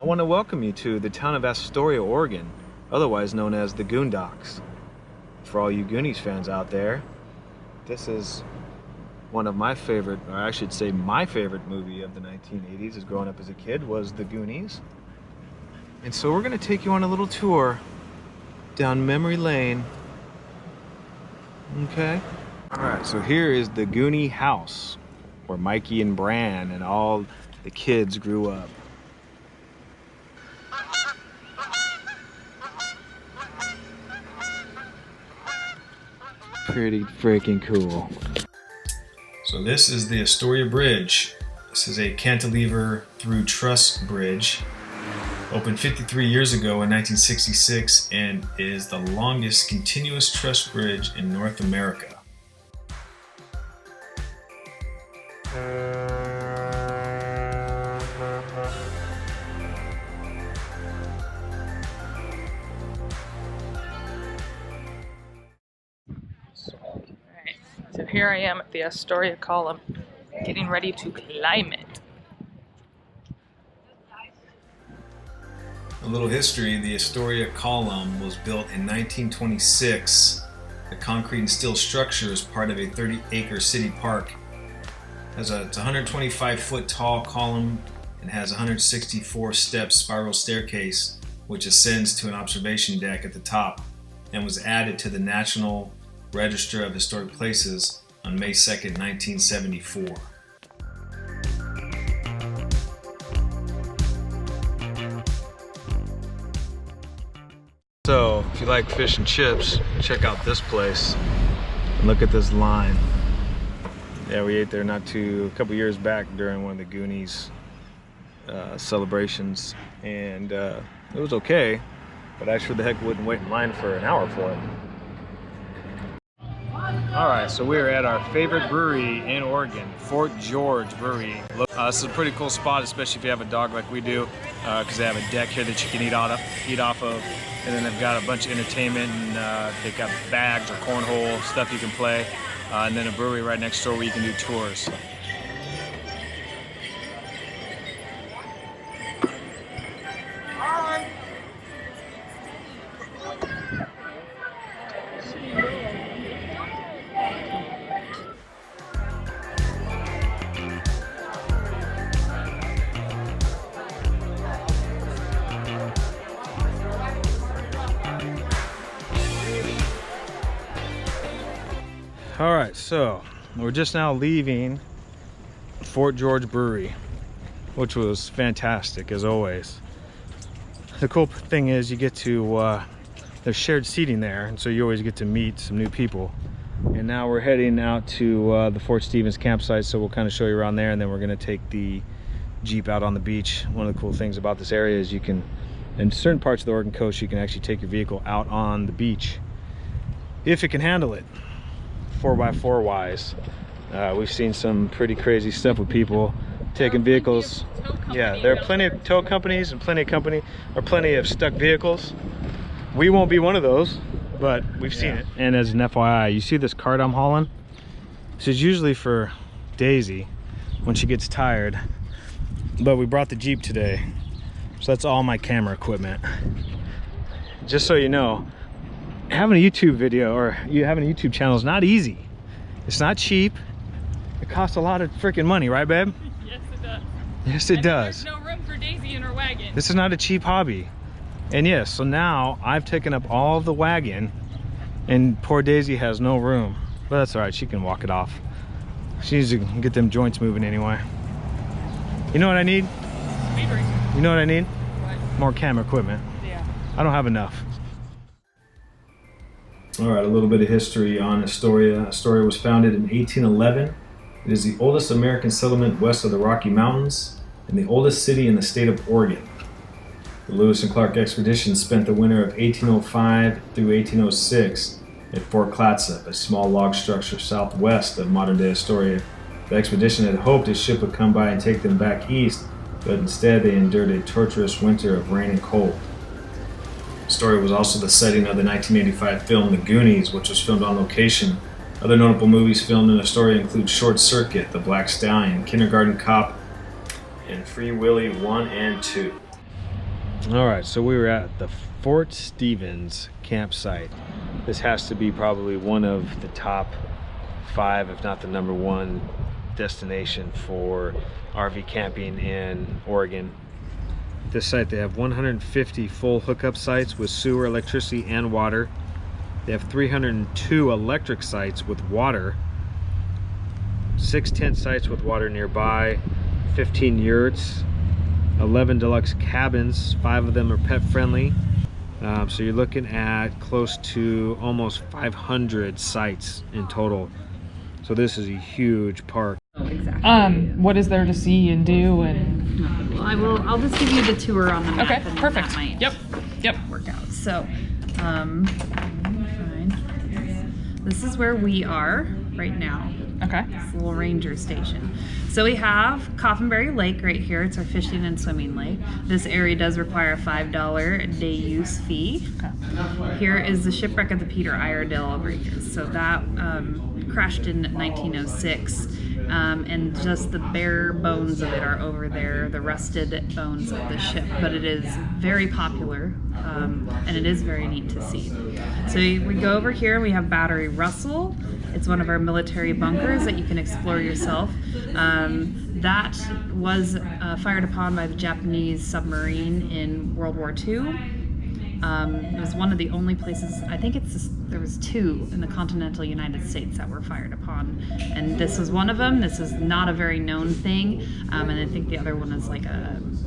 I want to welcome you to the town of Astoria, Oregon, otherwise known as the Goondocks. For all you Goonies fans out there, this is one of my favorite, or I should say my favorite movie of the 1980s as growing up as a kid was the Goonies. And so we're going to take you on a little tour down memory lane. Okay? Alright, so here is the Goonie house where Mikey and Bran and all the kids grew up. Pretty freaking cool. So this is the Astoria Bridge. This is a cantilever through truss bridge. Opened 53 years ago in 1966 and is the longest continuous truss bridge in North America. So here I am at the Astoria column, getting ready to climb it. A little history, the Astoria column was built in 1926. The concrete and steel structure is part of a 30-acre city park. It's a 125-foot tall column and has 164 step spiral staircase, which ascends to an observation deck at the top, and was added to the National Register of Historic Places on May 2nd, 1974. So, if you like fish and chips, check out this place. And look at this line. Yeah, we ate there a couple years back during one of the Goonies celebrations, and it was okay, but I sure the heck wouldn't wait in line for an hour for it. Alright, so we're at our favorite brewery in Oregon, Fort George Brewery. This is a pretty cool spot, especially if you have a dog like we do, because they have a deck here that you can eat off of, and then they've got a bunch of entertainment, and they've got bags or cornhole, stuff you can play, and then a brewery right next door where you can do tours. All right, so we're just now leaving Fort George Brewery, which was fantastic as always. The cool thing is you get to, there's shared seating there, and so you always get to meet some new people. And now we're heading out to the Fort Stevens campsite, so we'll kind of show you around there, and then we're gonna take the Jeep out on the beach. One of the cool things about this area is you can, in certain parts of the Oregon coast, you can actually take your vehicle out on the beach if it can handle it. 4x4 wise, we've seen some pretty crazy stuff with people taking vehicles. Yeah, there are plenty of tow companies and plenty of stuck vehicles. We won't be one of those, but we've seen it. And as an FYI, you see this cart I'm hauling? This is usually for Daisy when she gets tired, but we brought the Jeep today, so that's all my camera equipment. Just so you know, having a YouTube video or having a YouTube channel is not easy. It's not cheap. It costs a lot of freaking money, right, babe? Yes, it does. Yes, it does. There's no room for Daisy in her wagon. This is not a cheap hobby. And yes, so now I've taken up all of the wagon, and poor Daisy has no room. But that's all right. She can walk it off. She needs to get them joints moving anyway. You know what I need? Speed racer. You know what I need? What? More camera equipment. Yeah. I don't have enough. All right, a little bit of history on Astoria. Astoria was founded in 1811. It is the oldest American settlement west of the Rocky Mountains and the oldest city in the state of Oregon. The Lewis and Clark expedition spent the winter of 1805 through 1806 at Fort Clatsop, a small log structure southwest of modern-day Astoria. The expedition had hoped a ship would come by and take them back east, but instead they endured a torturous winter of rain and cold. Astoria was also the setting of the 1985 film The Goonies, which was filmed on location. Other notable movies filmed in Astoria include Short Circuit, The Black Stallion, Kindergarten Cop, and Free Willy 1 and 2. All right, so we were at the Fort Stevens campsite. This has to be probably one of the top 5, if not the #1 destination for RV camping in Oregon. This site, they have 150 full hookup sites with sewer, electricity, and water. They have 302 electric sites with water, 6 tent sites with water nearby, 15 yurts, 11 deluxe cabins, 5 of them are pet friendly. So you're looking at close to almost 500 sites in total. So this is a huge park. Oh, exactly. What is there to see and do and? Well, I'll just give you the tour on the map. Okay, and perfect. That might Yep. work out. So, this is where we are right now. Okay. This little ranger station. So we have Coffinberry Lake right here. It's our fishing and swimming lake. This area does require a $5 day use fee. Okay. Here is the shipwreck of the Peter Iredale over here. So that crashed in 1906. And just the bare bones of it are over there, the rusted bones of the ship. But it is very popular, and it is very neat to see. So we go over here, we have Battery Russell. It's one of our military bunkers that you can explore yourself. That was fired upon by the Japanese submarine in World War II. It was one of the only places, I think there was 2 in the continental United States that were fired upon. And this was one of them. This is not a very known thing. And I think the other one is like I'm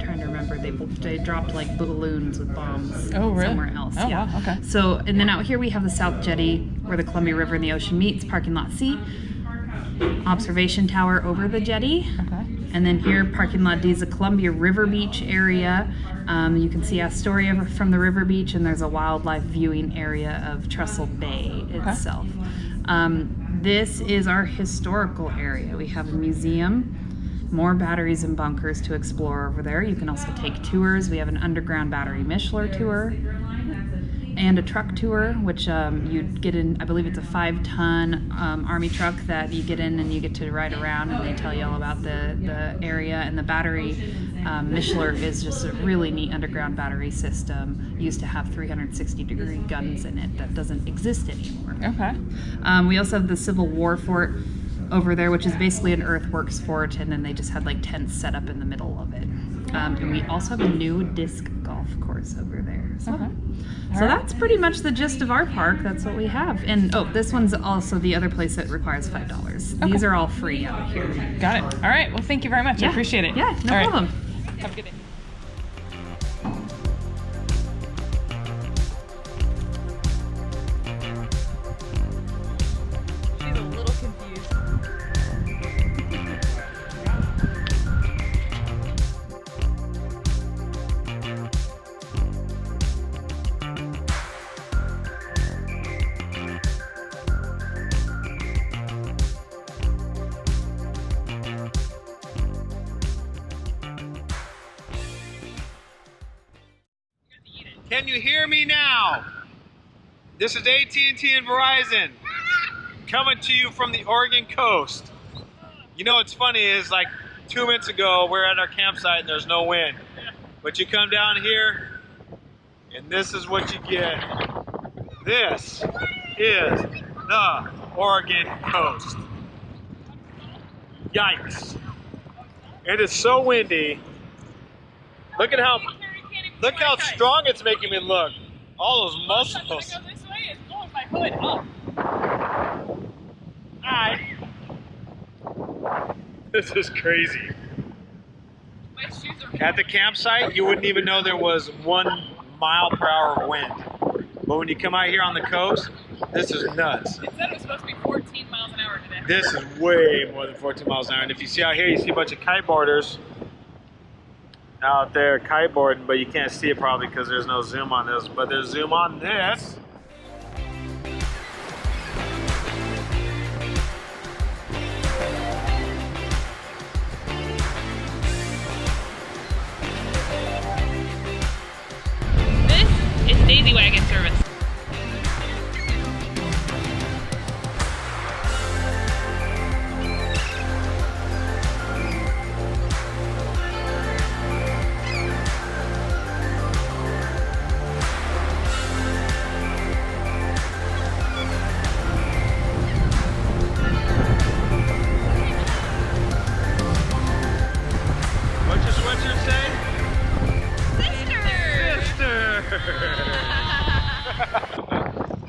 trying to remember, they dropped like balloons with bombs somewhere else. Oh, yeah. wow, okay. So, and then out here we have the South Jetty where the Columbia River and the ocean meets, parking lot C. Observation tower over the jetty. Okay. And then here, parking lot D is the Columbia River Beach area. You can see Astoria from the river beach, and there's a wildlife viewing area of Trestle Bay itself. This is our historical area. We have a museum, more batteries and bunkers to explore over there. You can also take tours. We have an underground battery Mishler tour and a truck tour, which you get in, I believe it's a 5-ton Army truck that you get in and you get to ride around, and they tell you all about the area. And the battery Mishler is just a really neat underground battery system. Used to have 360-degree guns in it that doesn't exist anymore. Okay. We also have the Civil War fort over there, which is basically an earthworks fort, and then they just had like tents set up in the middle of it. And we also have a new disc golf course over there. So, Okay. so that's pretty much the gist of our park. That's what we have. And this one's also the other place that requires $5. Okay. These are all free out here. Got it. All right. Well, thank you very much. I appreciate it. Yeah, no All right. problem. Have a good day. She's a little confused. Can you hear me now? This is AT&T and Verizon coming to you from the Oregon coast. You know what's funny is like 2 minutes ago we're at our campsite and there's no wind. But you come down here and this is what you get. This is the Oregon coast. Yikes. It is so windy. Look how strong it's making me look. All those muscles. Hi. This is crazy. At the campsite, you wouldn't even know there was 1 mile per hour of wind. But when you come out here on the coast, this is nuts. It said it was supposed to be 14 miles an hour today. This is way more than 14 miles an hour. And if you see out here, you see a bunch of kiteboarders out there kiteboarding, but you can't see it probably because there's no zoom on this, but there's zoom on this. This is Daisy Wagon service.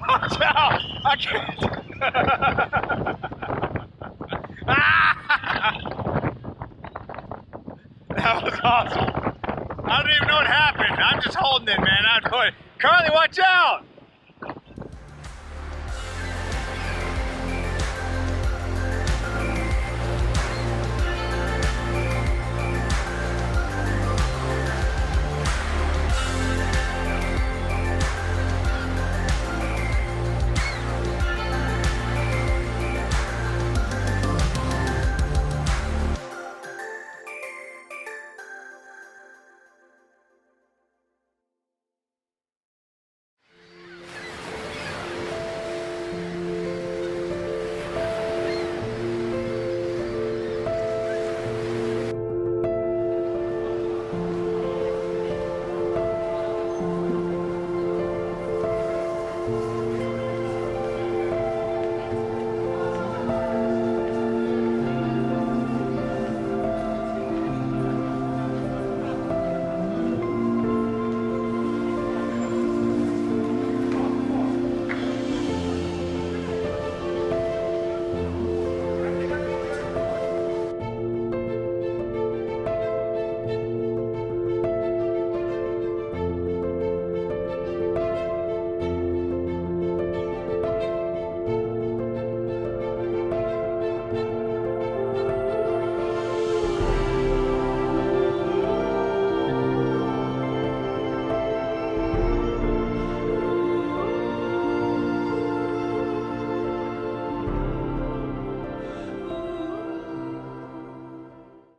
Watch out! I can't. That was awesome. I don't even know what happened. I'm just holding it, man. I'm going, Carly, watch out!